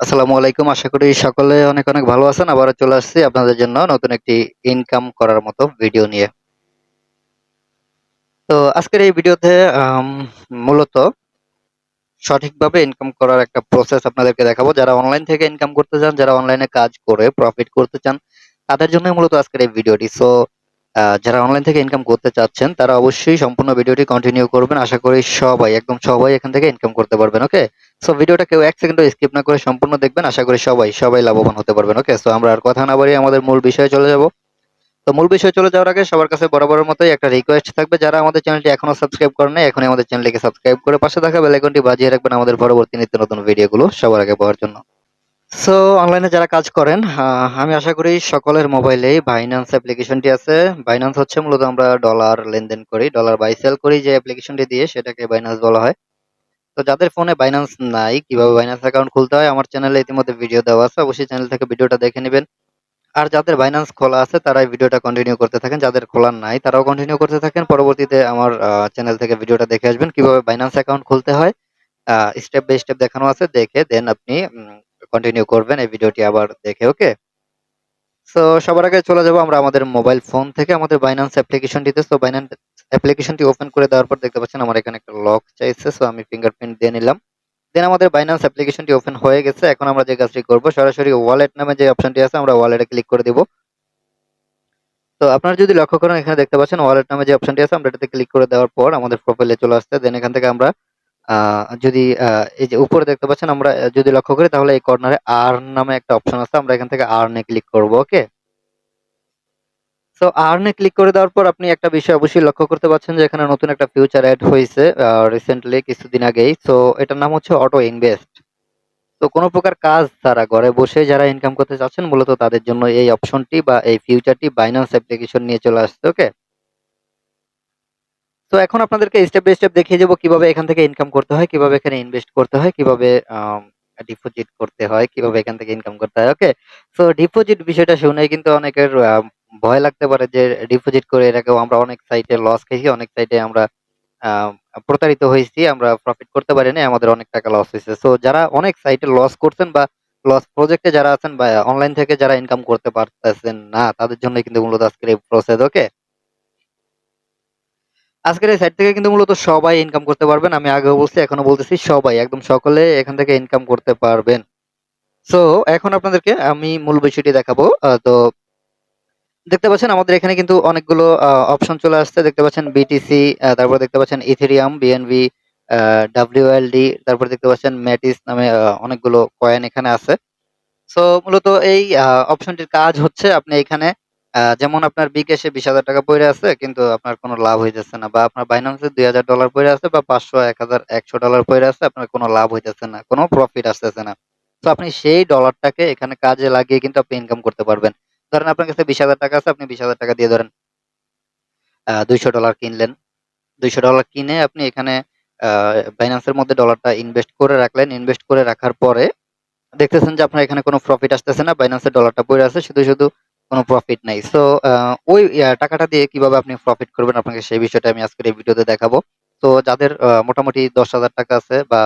আসসালামু আলাইকুম। আশা করি সকলে অনেক অনেক ভালো আছেন। আবারও চলে আসছি আপনাদের জন্য নতুন একটি ইনকাম করার মতো ভিডিও নিয়ে। তো আজকের এই ভিডিওতে মূলত সঠিকভাবে ইনকাম করার একটা প্রসেস আপনাদেরকে দেখাবো। যারা অনলাইন থেকে ইনকাম করতে চান, যারা অনলাইনে কাজ করে প্রফিট করতে চান, তাদের জন্যই মূলত আজকের এই ভিডিওটি। সো যারা অনলাইন থেকে ইনকাম করতে চাচ্ছেন, তারা অবশ্যই সম্পূর্ণ ভিডিওটি কন্টিনিউ করবেন। আশা করি সবাই, একদম সবাই এখান থেকে ইনকাম করতে পারবেন। ওকে? সো ভিডিওটা কেউ ১ সেকেন্ডও স্কিপ না করে সম্পূর্ণ দেখবেন। আশা করি সবাই লাভবান হতে পারবেন। ওকে? সো আমরা আর কথা না বাড়িয়ে আমাদের মূল বিষয়ে চলে যাব। তো মূল বিষয়ে চলে যাওয়ার আগে সবার কাছে বরাবরের মতোই একটা রিকোয়েস্ট থাকবে, যারা আমাদের চ্যানেলটি এখনো সাবস্ক্রাইব করেন নাই, এখনই আমাদের চ্যানেলটিকে সাবস্ক্রাইব করে পাশে থাকা বেল আইকনটি বাজিয়ে রাখবেন আমাদের পরবর্তী নিত্য নতুন ভিডিওগুলো সবার আগে পাওয়ার জন্য। সো অনলাইনে যারা কাজ করেন, আমি আশা করি সকলের মোবাইলেই বাইন্যান্স অ্যাপ্লিকেশনটি আছে। বাইন্যান্স হচ্ছে মূলত আমরা ডলার লেনদেন করি, ডলার বাই সেল করি যে অ্যাপ্লিকেশনটি দিয়ে, সেটাকে বাইন্যান্স বলা হয়। তো যাদের ফোনে বাইন্যান্স নাই, কিভাবে বাইন্যান্স অ্যাকাউন্ট খুলতে হয়, আমার চ্যানেলে ইতিমধ্যে ভিডিও দেওয়া আছে, অবশ্যই চ্যানেল থেকে ভিডিওটা দেখে নেবেন। আর যাদের বাইন্যান্স খোলা আছে তারাই ভিডিওটা কন্টিনিউ করতে থাকেন, যাদের খোলা নাই তারাও কন্টিনিউ করতে থাকেন। পরবর্তীতে আমার চ্যানেল থেকে ভিডিওটা দেখে আসবেন কিভাবে বাইন্যান্স অ্যাকাউন্ট খুলতে হয়। স্টেপ বাই স্টেপ দেখানো আছে, দেখে দেন আপনি কন্টিনিউ করবেন এই ভিডিওটি আবার দেখে। ওকে? সো সবার আগে চলে যাব আমরা আমাদের মোবাইল ফোন থেকে আমাদের বাইন্যান্স অ্যাপ্লিকেশনটিতে। সো বাইন্যান্স অ্যাপ্লিকেশনটি ওপেন করে দেওয়ার পর দেখতে পাচ্ছেন আমার এখানে একটা লক চাইছে। সো আমি ফিঙ্গারপ্রিন্ট দিয়ে নিলাম। দেন আমাদের বাইন্যান্স অ্যাপ্লিকেশনটি ওপেন হয়ে গেছে। এখন আমরা যে কাজটি করব, সরাসরি ওয়ালেট নামে যে অপশনটি আছে, আমরা ওয়ালেটে ক্লিক করে দিব। তো আপনারা যদি লক্ষ্য করেন, এখানে দেখতে পাচ্ছেন ওয়ালেট নামে যে অপশনটি আছে, আমরা এটাতে ক্লিক করে দেওয়ার পর আমাদের প্রোফাইলে চলে আসছে। দেন এখান থেকে আমরা যদি এই যে উপরে দেখতে পাচ্ছেন, আমরা যদি লক্ষ্য করি তাহলে এই কর্নারে আর্ন নামে একটা অপশন আছে, আমরা এখান থেকে আর্ন এ ক্লিক করব। ওকে? সো আর্ন এ ক্লিক করে দেওয়ার পর আপনি একটা বিষয় অবশ্যই লক্ষ্য করতে পারছেন যে এখানে নতুন একটা ফিউচার এড হয়েছে রিসেন্টলি কিছুদিন আগেই। সো এটার নাম হচ্ছে অটো ইনভেস্ট। তো কোনো প্রকার কাজ ছাড়া ঘরে বসে যারা ইনকাম করতে চাচ্ছেন, মূলত তাদের জন্য এই অপশনটি বা এই ফিউচারটি বাইন্যান্স অ্যাপ্লিকেশন নিয়ে চলে আসছে। ওকে? তো এখন আপনাদেরকে স্টেপ বাই স্টেপ দেখিয়ে যাব কিভাবে এখান থেকে ইনকাম করতে হয়, কিভাবে এখানে ইনভেস্ট করতে হয়, কিভাবে ডিপোজিট করতে হয়, কিভাবে এখান থেকে ইনকাম করতে হয়। ওকে? সো ডিপোজিট বিষয়টা শুনেই কিন্তু অনেকের ভয় লাগতে পারে যে ডিপোজিট করে এর আগেও আমরা অনেক সাইটে লস খেয়েছি, অনেক সাইটে আমরা আ প্রতারিত হয়েছি, আমরা প্রফিট করতে পারি নাই, আমাদের অনেক টাকা লস হইছে। সো যারা অনেক সাইটে লস করছেন বা লস প্রজেক্টে যারা আছেন বা অনলাইন থেকে যারা ইনকাম করতে পারতেছেন না, তাদের জন্যই কিন্তু মূলত আজকের এই প্রসেস। ওকে? আজকের এই সাইট থেকে কিন্তু মূলত সবাই ইনকাম করতে পারবেন। আমি আগেও বলছি, এখনো বলতেছি, সবাই, একদম সকলে এখান থেকে ইনকাম করতে পারবেন। সো এখন আপনাদেরকে আমি মূল বিষয়টি দেখাবো। তো দেখতে পাচ্ছেন আমাদের এখানে কিন্তু অনেকগুলো অপশন চলে আসছে। দেখতে পাচ্ছেন বিটিসি, তারপর দেখতে পাচ্ছেন ইথেরিয়াম, বিএনবি, ডাব্লিউএলডি, তারপর দেখতে পাচ্ছেন ম্যাটিস নামে অনেকগুলো কয়েন এখানে আছে। সো মূলত এই অপশনটির কাজ হচ্ছে, আপনি এখানে যেমন আপনার বিকাশে ৳২০,০০০ পইড়া আছে কিন্তু আপনার কোনো লাভ হইতেছে না, বা আপনার বাইন্যান্সে $২,০০০ পইড়া আছে, বা ৫০০, ১,০০০, $১০০ পইড়া আছে, আপনার কোনো লাভ হইতেছে না, কোনো প্রফিট আসতেছে না। তো আপনি সেই ডলারটাকে এখানে কাজে লাগিয়ে কিন্তু আপনি ইনকাম করতে পারবেন। ধরেন আপনার কাছে ৳২০,০০০ আছে, আপনি ৳২০,০০০ দিয়ে ধরেন $২০০ কিনলেন। $২০০ কিনে আপনি এখানে আ বাইন্যান্সের মধ্যে ডলারটা ইনভেস্ট করে রাখলেন। ইনভেস্ট করে রাখার পরে দেখতেছেন যে আপনার এখানে কোনো প্রফিট আসতেছে না। বাইন্যান্সের ডলারটা পইড়া আছে। শুধু কোনো প্রফিট নাই। সো ওই টাকাটা দিয়ে কিভাবে আপনি প্রফিট করবেন, আপনাকে সেই বিষয়টা আমি আজকের এই ভিডিওতে দেখাবো। তো যাদের মোটামুটি ৳১০,০০০ আছে, বা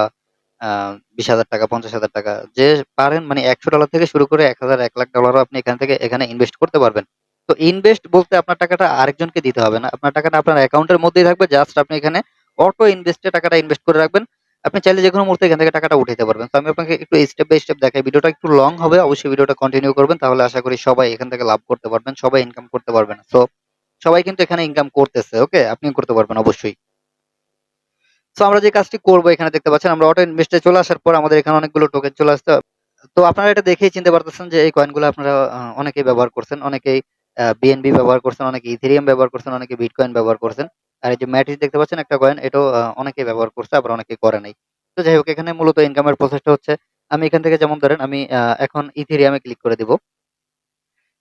আ ৳২০,০০০, ৳৫০,০০০, যে পারেন, মানে $১০০ থেকে শুরু করে ১,০০০, $১,০০,০০০ আপনি এখান থেকে এখানে ইনভেস্ট করতে পারবেন। তো ইনভেস্ট বলতে আপনার টাকাটা আরেকজনকে দিতে হবে না। আপনার টাকাটা আপনার অ্যাকাউন্টের মধ্যেই থাকবে। জাস্ট আপনি এখানে অটো ইনভেস্ট এ টাকাটা ইনভেস্ট করে রাখবেন। আপনি চাইলে যেকোনো মুহূর্তে এখান থেকে টাকাটা উঠাইতে পারবেন। তো আমি আপনাকে একটু স্টেপ বাই স্টেপ দেখাই। ভিডিওটা একটু লং হবে। অবশ্যই ভিডিওটা কন্টিনিউ করবেন। তাহলে আশা করি সবাই এখান থেকে লাভ করতে পারবেন। সবাই ইনকাম করতে পারবেন। সো সবাই কিন্তু এখানে ইনকাম করতেছে। ওকে? আপনিও করতে পারবেন অবশ্যই। সো আমরা যে কাজটি করব, এখানে দেখতে পাচ্ছেন আমরা অটো ইনভেস্ট এ চলে আসার পর আমাদের এখানে অনেকগুলো টোকেন চলে আসছে। তো আপনারা এটা দেখেই চিনতে পারতেছেন যে এই কয়েনগুলো আপনারা অনেকেই ব্যবহার করছেন। অনেকেই বিএনবি ব্যবহার করছেন, অনেকে ইথেরিয়াম ব্যবহার করছেন, অনেকে বিটকয়েন ব্যবহার করছেন। আর এই যে ম্যাটিস দেখতে পাচ্ছেন একটা কয়েন, এটাও অনেকেই ব্যবহার করছে, আবার অনেকেই করে নাই। তো যাই হোক, এখানে মূলত ইনকামের প্রসেসটা হচ্ছে, আমি এখান থেকে যেমন ধরেন আমি এখন ইথেরিয়ামে ক্লিক করে দিব।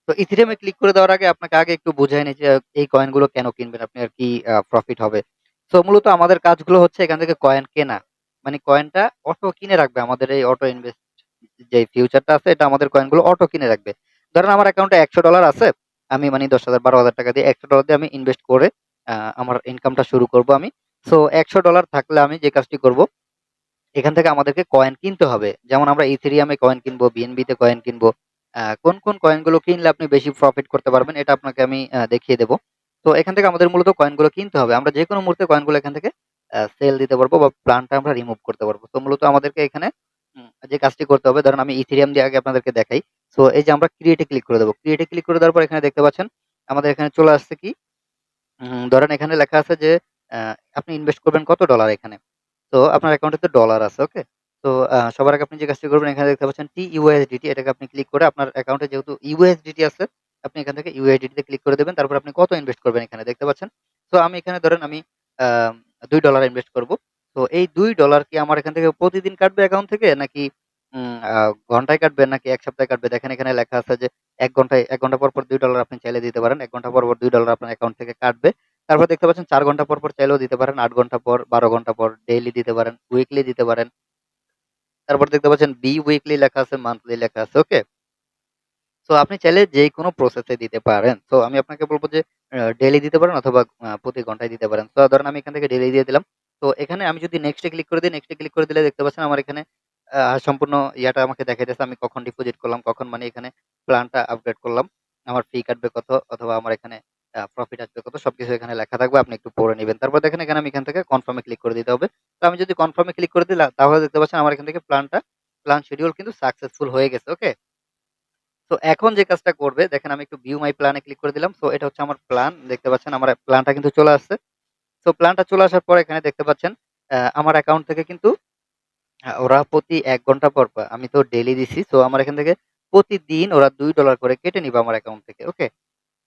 তো ইথেরিয়ামে ক্লিক করে দেওয়ার আগে আপনাকে আগে একটু বুঝাই নিই যে এই কয়েনগুলো কেন কিনবেন আপনি, আর কি প্রফিট হবে। সো মূলত আমাদের কাজগুলো হচ্ছে এখান থেকে কয়েন কেনা। মানে কয়েনটা অটো কিনে রাখবে, আমাদের এই অটো ইনভেস্ট যে ফিউচারটা আছে, এটা আমাদের কয়েনগুলো অটো কিনে রাখবে। ধরেন আমার অ্যাকাউন্টে $১০০ আছে। আমি মানে ১০,০০০, ৳১২,০০০ দিয়ে $১০০ দিয়ে আমি ইনভেস্ট করে আমার ইনকামটা শুরু করব আমি। সো $১০০ থাকলে আমি যে কাজটি করব, এখান থেকে আমাদেরকে কয়েন কিনতে হবে। যেমন আমরা ইথেরিয়ামে কয়েন কিনবো, বিএনবি তে কয়েন কিনবো। কোন কয়েনগুলো কিনলে আপনি বেশি প্রফিট করতে পারবেন এটা আপনাকে আমি দেখিয়ে দেব। তো এখান থেকে আমাদের মূলত কয়েনগুলো কিনতে হবে। আমরা যেকোনো মুহূর্তে কয়েনগুলো এখান থেকে সেল দিতে পারবো বা প্ল্যানটা আমরা রিমুভ করতে পারবো। তো মূলত আমাদেরকে এখানে যে কাজটি করতে হবে, ধরুন আমি ইথেরিয়াম দিয়ে আগে আপনাদেরকে দেখাই। সো এই যে আমরা ক্রিয়েট এ ক্লিক করে দেবো। ক্রিয়েট এ ক্লিক করে দেওয়ার পর এখানে দেখতে পাচ্ছেন আমাদের এখানে চলে আসছে কি, ধরেন এখানে লেখা আছে যে আপনি ইনভেস্ট করবেন কত ডলার এখানে। তো আপনার অ্যাকাউন্টে তো ডলার আছে, ওকে? তো সবার আগে আপনি যে কাজটি করবেন এখানে দেখতে পাচ্ছেন TUSDT, এটাকে আপনি ক্লিক করে আপনার অ্যাকাউন্টে যেহেতু ইউএসডিটি আছে, আপনি এখান থেকে ইউএসডিটি তে ক্লিক করে দেবেন। তারপর আপনি কত ইনভেস্ট করবেন এখানে দেখতে পাচ্ছেন। তো আমি এখানে ধরেন আমি আ $2 ইনভেস্ট করব। তো এই $2 কি আমার এখান থেকে প্রতিদিন কাটবে অ্যাকাউন্ট থেকে, নাকি ঘন্টায় কাটবে, নাকি ১ সপ্তাহে কাটবে? দেখেন এখানে লেখা আছে যে ১ ঘন্টা পর, পর $2 আপনি চাইলে দিতে পারেন। ১ ঘন্টা পর, পর $2 আপনার অ্যাকাউন্ট থেকে কাটবে। তারপর দেখতে পাচ্ছেন ৪ ঘন্টা পর, পর চাইলেও দিতে পারেন, ৮ ঘন্টা পর, ১২ ঘন্টা পর, ডেইলি দিতে পারেন, উইকলি দিতে পারেন। তারপর দেখতে পাচ্ছেন উইকলি লেখা আছে, মান্থলি লেখা আছে, ওকে? সো আপনি চাইলে যেকোনো প্রসেসে দিতে পারেন। সো আমি আপনাকে বলব যে ডেইলি দিতে পারেন অথবা প্রতি ঘন্টায় দিতে পারেন। তো ধরেন আমি এখান থেকে ডেইলি দিয়ে দিলাম। তো এখানে আমি যদি নেক্সট এ ক্লিক করে দিই, নেক্সট এ ক্লিক করে দিলে দেখতে পাচ্ছেন আমার এখানে সম্পূর্ণ ইয়াটা আমাকে দেখাইতেছে আমি কখন ডিপোজিট করলাম, কখন মানে এখানে প্ল্যানটা আপগ্রেড করলাম। আমার ফি কাটবে কত, অথবা আমার এখানে প্রফিট আসবে কত, সবকিছু এখানে লেখা থাকবে। আপনি একটু পড়ে নিবেন। তারপর দেখেন এখানে আমি এখান থেকে কনফার্ম এ ক্লিক করে দিতে হবে। তো আমি যদি কনফার্ম এ ক্লিক করে দিই তাহলে দেখতে পাচ্ছেন আমার এখান থেকে প্ল্যান শিডিউল কিন্তু সাকসেসফুল হয়ে গেছে, ওকে? তো এখন যে কাজটা করবে দেখেন আমি একটু ভিউ মাই প্ল্যান এ ক্লিক করে দিলাম। সো এটা হচ্ছে আমার প্ল্যান। দেখতে পাচ্ছেন আমার প্ল্যানটা কিন্তু চলে আসছে। সো প্ল্যানটা চলে আসার পর এখানে দেখতে পাচ্ছেন আমার অ্যাকাউন্ট থেকে কিন্তু ওরা প্রতি ১ ঘন্টা পর, পর আমি তো ডেইলি দিছি। সো আমার এখান থেকে প্রতিদিন ওরা $2 করে কেটে নিবে আমার অ্যাকাউন্ট থেকে। ওকে?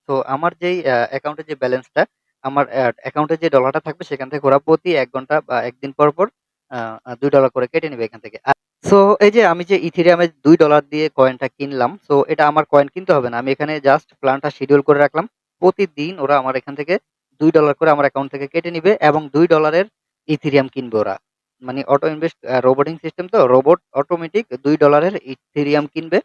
তো আমার যেই অ্যাকাউন্টে যে ব্যালেন্সটা, আমার অ্যাকাউন্টে যে ডলারটা থাকবে সেখান থেকে ওরা প্রতি ১ ঘন্টা বা ১ দিন পর, পর আ আ $2 করে কেটে নিবে এখান থেকে। সো এই যে আমি যে ইথেরিয়ামে $2 দিয়ে কয়েনটা কিনলাম, সো এটা আমার কয়েন কিনতে হবে না। আমি এখানে জাস্ট প্ল্যানটা শিডিউল করে রাখলাম। প্রতিদিন ওরা আমার এখান থেকে $2 করে আমার অ্যাকাউন্ট থেকে কেটে নিবে এবং $2 এর ইথেরিয়াম কিনবে ওরা। মানে অটো ইনভেস্ট রোবটিং সিস্টেম, তো রোবট অটোমেটিক $2 এর ইথেরিয়াম কিনবে।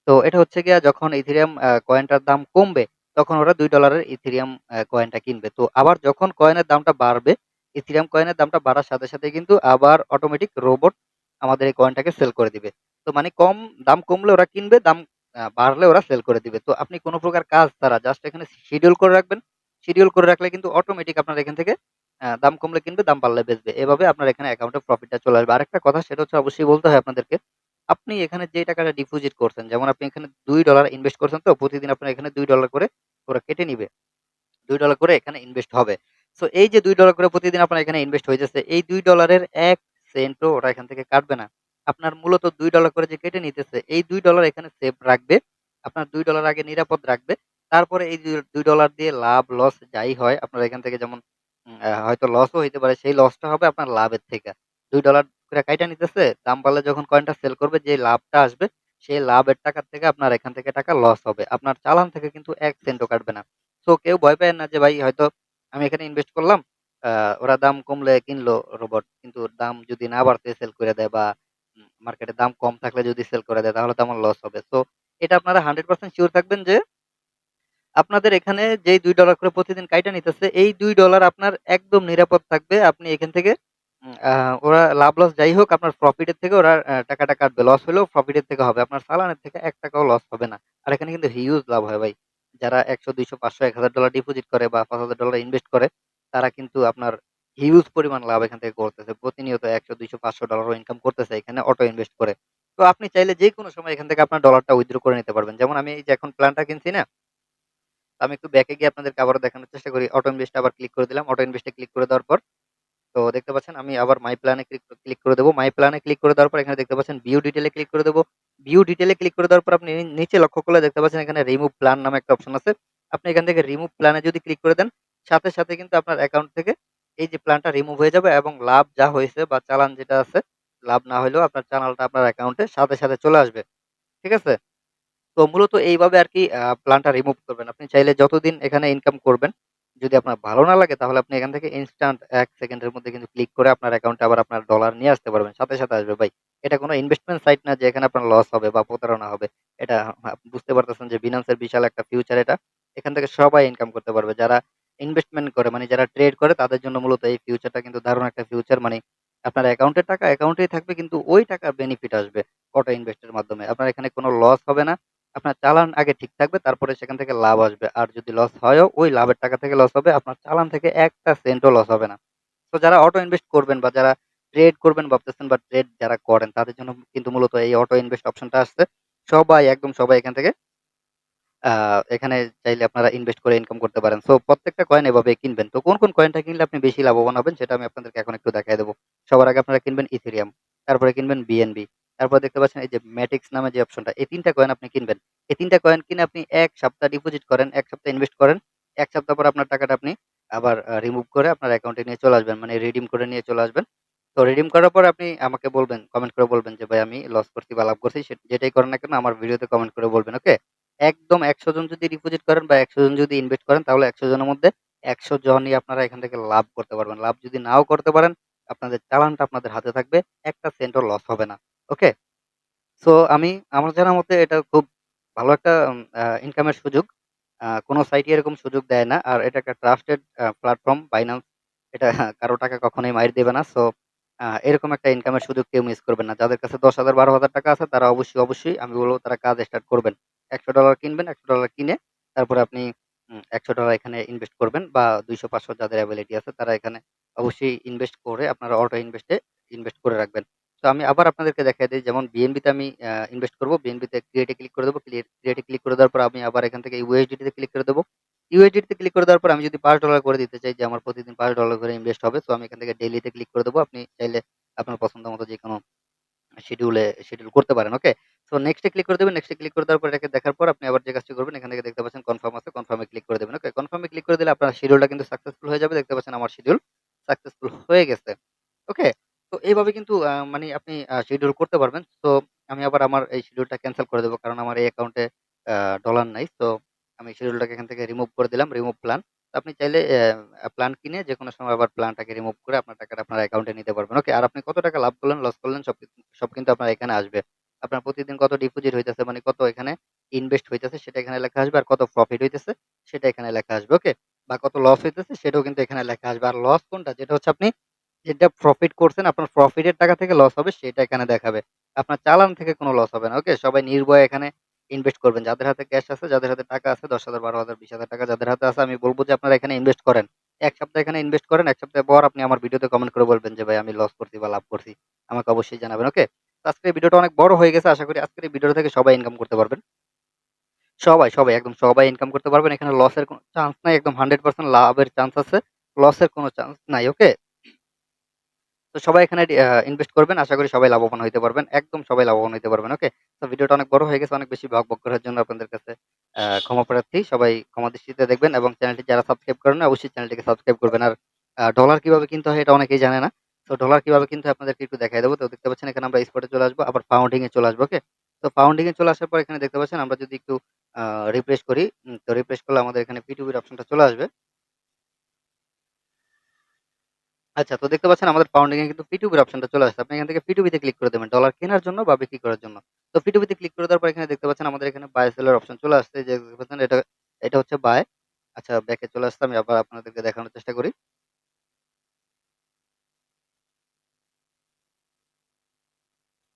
তো এটা হচ্ছে গিয়া যখন ইথেরিয়াম কয়েনটার দাম কমবে, তখন ওরা $2 এর ইথেরিয়াম কয়েনটা কিনবে। তো আবার যখন কয়েনের দামটা বাড়বে, ইথেরিয়াম কয়েনের দামটা বাড়ার সাথে, সাথে কিন্তু আবার অটোমেটিক রোবট আমাদের এই কয়েনটাকে সেল করে দিবে। তো মানে দাম কমলে ওরা কিনবে, দাম বাড়লে ওরা সেল করে দিবে। তো আপনি কোন প্রকার কাজ ছাড়া জাস্ট এখানে শিডিউল করে রাখবেন। শিডিউল করে রাখলে কিন্তু অটোমেটিক আপনার এখান থেকে দাম কমলে কিনবে, দাম বাড়লে বেচবে। এভাবে আপনার এখানে অ্যাকাউন্টে প্রফিটটা চলে আসবে। আরেকটা কথা সেটা হচ্ছে অবশ্যই বলতে হয় আপনাদেরকে, আপনি এখানে যে টাকাটা ডিপোজিট করছেন, যেমন আপনি এখানে $2 ইনভেস্ট করছেন, তো প্রতিদিন আপনার এখানে $2 করে ওরা কেটে নিবে। $2 করে এখানে ইনভেস্ট হবে। সো এই যে $2 করে প্রতিদিন আপনার এখানে ইনভেস্ট হইতেছে, এই $2 এর ১ সেন্টও ওরা এখান থেকে কাটবে না। আপনার মূলত $2 করে যে কেটে নিতেছে, এই $2 এখানে সেভ রাখবে। আপনার $2 আগে নিরাপদ রাখবে। তারপরে এই $2 দিয়ে লাভ লস যাই হয় আপনার এখান থেকে, যেমন হয়তো লসও হইতে পারে, সেই লসটা হবে আপনার লাভের থেকে। $2 করে কাইটা নিতেছে, দাম বাড়লে যখন কয়েনটা সেল করবে যে লাভটা আসবে, সেই লাভের টাকার থেকে আপনার এখান থেকে টাকা লস হবে। আপনার চালান থেকে কিন্তু ১ সেন্টও কাটবে না। সো কেউ ভয় পায়েন না যে ভাই হয়তো আমি এখানে ইনভেস্ট করলাম, আ ওরা দাম কমলে কিনলো রোবট। কিন্তু দাম যদি না বাড়তে সেল করে দেয়, বা মার্কেটে দাম কম থাকলে যদি সেল করে দেয়, তাহলে তো আমার লস হবে। সো এটা আপনারা 100% সিউর থাকবেন যে আপনাদের এখানে যেই $2 করে প্রতিদিন কাইটা নিতেছে, এই $2 আপনার একদম নিরাপদ থাকবে। আপনি এখান থেকে উম আ ওরা লাভ লস যাই হোক আপনার প্রফিট এর থেকে ওরা টাকাটা কাটবে। লস হলেও প্রফিট এর থেকে হবে। আপনার চালানের থেকে ৳১ লস হবে না। আর এখানে কিন্তু হিউজ লাভ হয় ভাই। যারা ১০০, ২০০, ৫০০, $১,০০০ ডিপোজিট করে বা $৫,০০০ ইনভেস্ট করে, তারা কিন্তু আপনার হিউজ পরিমাণ লাভ এখান থেকে করতেছে। প্রতিনিয়ত ১০০, ২০০, $৫০০ ইনকাম করতেছে এখানে অটো ইনভেস্ট করে। তো আপনি চাইলে যেকোনো সময় এখান থেকে আপনার ডলারটা উইথড্র করে নিতে পারবেন। যেমন আমি এই যে এখন প্ল্যানটা কিনছি না? আমি একটু ব্যাকে গিয়ে আপনাদেরকে আবারও দেখানোর চেষ্টা করি। অটো ইনভেস্ট এ আবার ক্লিক করে দিলাম। অটো ইনভেস্ট এ ক্লিক করে দেওয়ার পর, তো দেখতে পাচ্ছেন আমি আবার মাই প্ল্যান এ ক্লিক করে দেব। মাই প্ল্যান এ ক্লিক করে দেওয়ার পর এখানে দেখতে পাচ্ছেন ভিউ ডিটেইল এ ক্লিক করে দেব। ভিউ ডিটেইল এ ক্লিক করে দেওয়ার পর আপনি নিচে লক্ষ্য করলে দেখতে পাচ্ছেন এখানে রিমুভ প্ল্যান নামে একটা অপশন আছে। আপনি এখান থেকে রিমুভ প্ল্যান এ যদি ক্লিক করে দেন, সাথে, সাথে কিন্তু আপনার অ্যাকাউন্ট থেকে এই যে প্ল্যানটা রিমুভ হয়ে যাবে এবং লাভ যা হইছে বা চালান যেটা আছে, লাভ না হইলেও আপনার চালানটা আপনার অ্যাকাউন্টে সাথে, সাথে চলে আসবে। ঠিক আছে? তো মূলত এইভাবে আরকি প্ল্যানটা রিমুভ করবেন। আপনি চাইলে যতদিন এখানে ইনকাম করবেন, যদি আপনার ভালো না লাগে তাহলে আপনি এখান থেকে ইনস্ট্যান্ট ১ সেকেন্ডের মধ্যে কিন্তু ক্লিক করে আপনার অ্যাকাউন্টে আবার আপনার ডলার নিয়ে আসতে পারবেন। সাথে, সাথে আসবে ভাই। এটা কোন ইনভেস্টমেন্ট সাইট না যে এখানে আপনার লস হবে বা প্রতারণা হবে। এটা বুঝতে পারতেছেন যে Binance এর বিশাল একটা ফিউচার এটা। এখান থেকে সবাই ইনকাম করতে পারবে। যারা ইনভেস্টমেন্ট করে, মানে যারা ট্রেড করে, তাদের জন্য মূলত এই ফিউচারটা কিন্তু দারুণ একটা ফিউচার। মানে আপনার অ্যাকাউন্টের টাকা অ্যাকাউন্টেই থাকবে, কিন্তু ওই টাকার বেনিফিট আসবে অটো ইনভেস্টের মাধ্যমে। আপনার এখানে কোনো লস হবে না। আপনার চালান আগে ঠিক থাকবে, তারপরে সেখান থেকে লাভ আসবে। আর যদি লস হয়ও, ওই লাভের টাকা থেকে লস হবে। আপনার চালান থেকে একটা সেন্টও লস হবে না। তো যারা অটো ইনভেস্ট করবেন বা যারা ট্রেড করবেন ভাবতেছেন বা ট্রেড যারা করেন, তাদের জন্য কিন্তু মূলত এই অটো ইনভেস্ট অপশনটা আসছে। সবাই, একদম সবাই এখান থেকে আ এখানে চাইলে আপনারা ইনভেস্ট করে ইনকাম করতে পারেন। সো প্রত্যেকটা কয়েন এভাবে কিনবেন। তো কোন কয়েনটা কিনলে আপনি বেশি লাভবান হবেন, সেটা আমি আপনাদেরকে এখন একটু দেখায় দেব। সবার আগে আপনারা কিনবেন ইথেরিয়াম, তারপরে কিনবেন বিএনবি, তারপরে দেখতে পাচ্ছেন এই যে ম্যাটিক্স নামে যে অপশনটা, এই ৩ টা কয়েন আপনি কিনবেন। এই ৩ টা কয়েন কিনে আপনি ১ সপ্তাহ ডিপোজিট করেন, ১ সপ্তাহ ইনভেস্ট করেন। ১ সপ্তাহ পর আপনার টাকাটা আপনি আবার রিমুভ করে আপনার অ্যাকাউন্টে নিয়ে চলে আসবেন। মানে রিডিম করে নিয়ে চলে আসবেন। তো রিডিম করার পর আপনি আমাকে বলবেন, কমেন্ট করে বলবেন যে, "ভাই আমি লস করছি বা লাভ করছি।" যেটাই করেন না কেন আমার ভিডিওতে কমেন্ট করে বলবেন। ওকে? একদম ১০০ জন যদি ডিপোজিট করেন বা ১০০ জন যদি ইনভেস্ট করেন, তাহলে ১০০ জনের মধ্যে ১০০ জনই আপনারা এখান থেকে লাভ করতে পারবেন। লাভ যদি নাও করতে পারেন, আপনাদের চালানটা আপনাদের হাতে থাকবে। একটা সেন্টও লস হবে না। ওকে? সো আমার জানার মতে এটা খুব ভালো একটা ইনকামের সুযোগ। কোন সাইটই এরকম সুযোগ দেয় না। আর এটা একটা ট্রাস্টেড প্ল্যাটফর্ম Binance। এটা কারো টাকা কখনোই মাইর দেবে না। সো এরকম একটা ইনকামের সুযোগ কেউ মিস করবেন না। যাদের কাছে ১০,০০০ ১২,০০০ টাকা আছে, তারা অবশ্যই আমি বলব তারা কাজ স্টার্ট করবেন। $১০০ কিনবেন, $১০০ কিনে তারপরে আপনি $১০০ এখানে ইনভেস্ট করবেন বা ২০০ ৫০০ যাদের এবিলিটি আছে, তারা এখানে অবশ্যই ইনভেস্ট করে আপনারা অটো ইনভেস্ট করে রাখবেন। তো আমি আবার আপনাদেরকে দেখাই দেই, যেমন বিএনবি তে আমি ইনভেস্ট করব। বিএনবি তে ক্রিয়েট এ ক্লিক করে দেব। ক্রিয়েট এ ক্লিক করে দেওয়ার পর আমি আবার এখান থেকে ইউএসডিটি তে ক্লিক করে দেব। ইউএসডিটি তে ক্লিক করে দেওয়ার পর আমি যদি $৫ করে দিতে চাই যে আমার প্রতিদিন $৫ করে ইনভেস্ট হবে। সো আমি এখান থেকে ডেইলি তে ক্লিক করে দেব। আপনি চাইলে আপনার পছন্দ মতো যেকোনো শিডিউল করতে পারেন। ওকে? সো নেক্সট এ ক্লিক করে দেবেন। নেক্সট এ ক্লিক করে দেওয়ার পর এটাকে দেখার পর আপনি আবার যে কাজটি করবেন, এখান থেকে দেখতে পাচ্ছেন কনফার্ম আছে। কনফার্ম এ ক্লিক করে দেবেন। ওকে? কনফার্ম এ ক্লিক করে দিলে আপনার শিডিউলটা কিন্তু সাকসেসফুল হয়ে যাবে। দেখতে পাচ্ছেন আমার শিডিউল সাকসেসফুল হয়ে গেছে। ওকে? তো এইভাবে কিন্তু মানে আপনি শিডিউল করতে পারবেন। তো আমি আবার আমার এই শিডিউলটা ক্যানসেল করে দেব। কারণ আমার এই অ্যাকাউন্টে ডলার নাই। সো আমি শিডিউলটাকে এখান থেকে রিমুভ করে দিলাম। Remove plan. আপনি চাইলে প্ল্যান কিনে যেকোনো সময় আবার প্ল্যানটাকে রিমুভ করে আপনার টাকাটা আপনার অ্যাকাউন্টে নিতে পারবেন। ওকে? আর আপনি কত টাকা লাভ করলেন, লস করলেন সব কিন্তু আপনার এখানে আসবে। আপনার প্রতিদিন কত ডিপোজিট হইতেছে, মানে কত এখানে ইনভেস্ট হইতেছে সেটা এখানে লেখা আসবে। আর কত প্রফিট হইতেছে সেটা এখানে লেখা আসবে। ওকে? বা কত লস হইতেছে সেটাও কিন্তু এখানে লেখা আসবে। আর লস কোনটা, যেটা হচ্ছে আপনি যেটা প্রফিট করছেন, আপনার প্রফিটের টাকা থেকে লস হবে সেটা এখানে দেখাবে। আপনার চালান থেকে কোনো লস হবে না। ওকে? সবাই নির্ভয়ে এখানে ইনভেস্ট করবেন। যাদের হাতে ক্যাশ আছে, যাদের হাতে টাকা আছে, ১০,০০০, ১২,০০০, ২০,০০০ টাকা যাদের হাতে আছে, আমি বলব যে আপনারা এখানে ইনভেস্ট করেন। ১ সপ্তাহ এখানে ইনভেস্ট করেন। ১ সপ্তাহ পর আপনি আমার ভিডিওতে কমেন্ট করে বলবেন যে, "ভাই আমি লস করছি বা লাভ করছি।" আমাকে অবশ্যই জানাবেন। ওকে? তো আজকের এই ভিডিওটা অনেক বড় হয়ে গেছে। আশা করি আজকের এই ভিডিও থেকে সবাই ইনকাম করতে পারবেন। সবাই একদম সবাই ইনকাম করতে পারবেন। এখানে লসের কোনো চান্স নাই। একদম 100% লাভের চান্স আছে। লসের কোনো চান্স নাই। ওকে? তো সবাই এখানে ইনভেস্ট করবেন। আশা করি সবাই লাভবান হইতে পারবেন। একদম সবাই লাভবান হইতে পারবেন। ওকে? তো ভিডিওটা অনেক বড় হয়ে গেছে। অনেক বেশি বক করার জন্য আপনাদের কাছে ক্ষমা প্রার্থী। সবাই ক্ষমা দৃষ্টিতে দেখবেন এবং চ্যানেলটি যারা সাবস্ক্রাইব করেন নাই, অবশ্যই চ্যানেলটিকে সাবস্ক্রাইব করবেন। আর ডলার কিভাবে কিনতে হয় এটা অনেকেই জানে না। তো ডলার কিভাবে কিনতে হয় আপনাদেরকে একটু দেখায় দেব। তো দেখতে পাচ্ছেন এখানে আমরা স্পটে চলে আসবো। আবার পাউন্ডিং এ চলে আসবো। ওকে? তো পাউন্ডিং এ চলে আসার পর এখানে দেখতে পাচ্ছেন আমরা যদি একটু আ রিফ্রেশ করি, তো রিফ্রেশ করলে আমাদের এখানে P2P র অপশনটা চলে আসবে। আচ্ছা, তো দেখতে পাচ্ছেন আমাদের পাউন্ডিং এ কিন্তু P2P র অপশনটা চলে আসছে। আপনি এখান থেকে P2P তে ক্লিক করে দেবেন ডলার কেনার জন্য বা বিক্রি করার জন্য। তো P2P তে ক্লিক করে দেওয়ার পর এখানে দেখতে পাচ্ছেন আমাদের এখানে বাই সেল এর অপশন চলে আসছে। যে দেখতে পাচ্ছেন এটা হচ্ছে বাই। আচ্ছা, ব্যাক এ চলে আসছে। আমি আবার আপনাদেরকে দেখানোর চেষ্টা করি।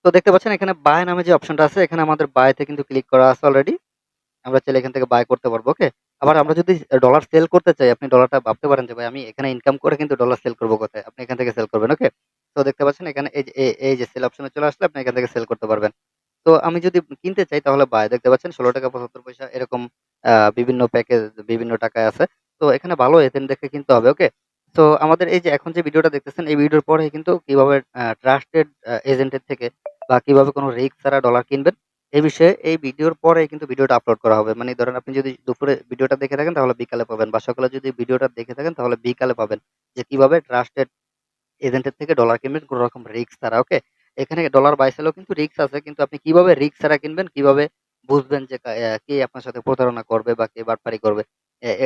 তো দেখতে পাচ্ছেন এখানে বাই নামে যে অপশনটা আছে, এখানে আমাদের বাই তে কিন্তু ক্লিক করা আছে অলরেডি। আমরা চাইলে এখান থেকে বাই করতে পারবো। ওকে? আবার আমরা যদি ডলার সেল করতে চাই, আপনি ডলারটা ভাবতে পারেন যে ভাই আমি এখানে ইনকাম করে কিন্তু ডলার সেল করব কোথায়? আপনি এখান থেকে সেল করবেন। ওকে? তো দেখতে পাচ্ছেন এখানে এই যে সেল অপশন এ চলে আসলে আপনি এখান থেকে সেল করতে পারবেন। তো আমি যদি কিনতে চাই তাহলে বাই, দেখতে পাচ্ছেন ৳১৬.৭৫ এরকম বিভিন্ন প্যাকেজ বিভিন্ন টাকায় আছে। তো এখানে ভালো এজেন্ট দেখে কিনতে হবে। ওকে? তো আমাদের এই যে এখন যে ভিডিওটা দেখতেছেন, এই ভিডিওর পরে কিন্তু কিভাবে ট্রাস্টেড এজেন্টের থেকে বা কিভাবে কোনো রিস্ক ছাড়া ডলার কিনবেন, এই বিষয়ে এই ভিডিওর পরে কিন্তু ভিডিওটা আপলোড করা হবে। মানে ধরেন আপনি যদি দুপুরে ভিডিওটা দেখে থাকেন তাহলে বিকালে পাবেন, বা সকালে যদি ভিডিওটা দেখে থাকেন তাহলে বিকালে পাবেন। যে কিভাবে ট্রাস্টেড এজেন্টের থেকে ডলার কিনবেন কোন রকম রিস্ক ছাড়া। ওকে? এখানে ডলার বাই সেল এও কিন্তু রিস্ক আছে। কিন্তু আপনি কিভাবে রিস্ক ছাড়া কিনবেন, কিভাবে বুঝবেন যে কে আপনার সাথে প্রতারণা করবে বা কে বাটপারি করবে।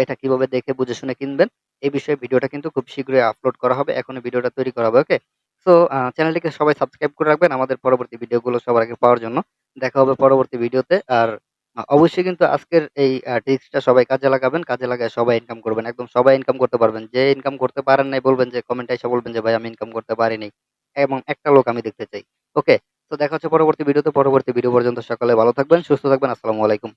এটা কিভাবে দেখে বুঝে শুনে কিনবেন, এই বিষয়ে ভিডিওটা কিন্তু খুব শীঘ্রই আপলোড করা হবে। এখনই ভিডিওটা তৈরি করা হবে। ওকে? সো চ্যানেলটিকে সবাই সাবস্ক্রাইব করে রাখবেন আমাদের পরবর্তী ভিডিওগুলো সবার আগে পাওয়ার জন্য। দেখা হবে পরবর্তী ভিডিওতে। আর অবশ্যই কিন্তু আজকের এই টিপসটা সবাই কাজে লাগাবেন। কাজে লাগায় সবাই ইনকাম করবেন। একদম সবাই ইনকাম করতে পারবেন। যে ইনকাম করতে পারেন নাই বলবেন যে কমেন্টে এসে বলবেন যে, "ভাই আমি ইনকাম করতে পারি নাই।" এবং একটা লোক আমি দেখতে চাই। ওকে, তো দেখা হচ্ছে পরবর্তী ভিডিওতে। পরবর্তী ভিডিও পর্যন্ত সকালে ভালো থাকবেন, সুস্থ থাকবেন। আসসালামু আলাইকুম।